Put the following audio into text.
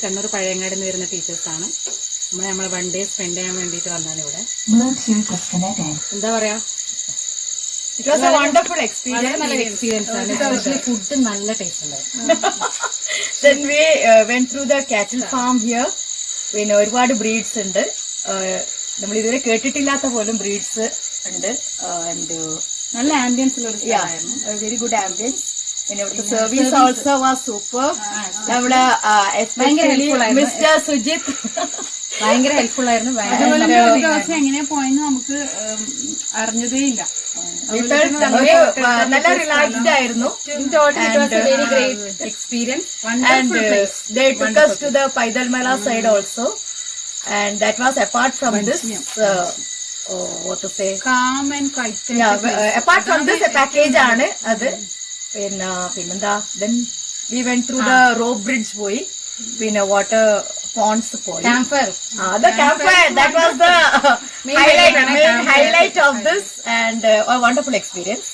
കണ്ണൂർ പഴയങ്ങാടിൽ നിന്ന് വരുന്ന ടീച്ചേഴ്സാണ്. നമ്മളെ 1 day സ്പെൻഡ് ചെയ്യാൻ വേണ്ടിയിട്ട് വന്നാണ് ഇവിടെ. എന്താ പറയാ, it was A wonderful experience. നല്ല എക്സ്പീരിയൻസ് ആണ്. എസ്പെഷ്യലി ഫുഡ് നല്ല ടേസ്റ്റ് ഉണ്ടായിരുന്നു. Then we went through the cattle farm here. പിന്നെ ഒരുപാട് ബ്രീഡ്സ് ഉണ്ട്, നമ്മൾ ഇതുവരെ കേട്ടിട്ടില്ലാത്ത പോലും ബ്രീഡ്സ് ഉണ്ട്. ആൻഡ് നല്ല ആംബിയൻസിലൊരു സ്ഥലമായിരുന്നു. Very good ambience. പിന്നെ ഇവിടുത്തെ സർവീസ് ഓൾസോ വാസ് സൂപ്പർ. നമ്മുടെ എസ്പെഷ്യലി മിസ്റ്റർ സുജിത് ഭയങ്കര ഹെൽപ്ഫുൾ ആയിരുന്നു. ദിവസം എങ്ങനെ പോയെന്ന് നമുക്ക് അറിഞ്ഞതേ ഇല്ല. നല്ല റിലാക്സ്ഡ് ആയിരുന്നു. Very great experience. And they took us to the Paithalmala side also, and that was apart from this what to say, calm and quiet. apart from this a package aanu adu. Pinenda then we went through the rope bridge പോയി, പിന്നെ water ponds പോയി, campfire. The campfire, that was the main highlight of this, and a wonderful experience.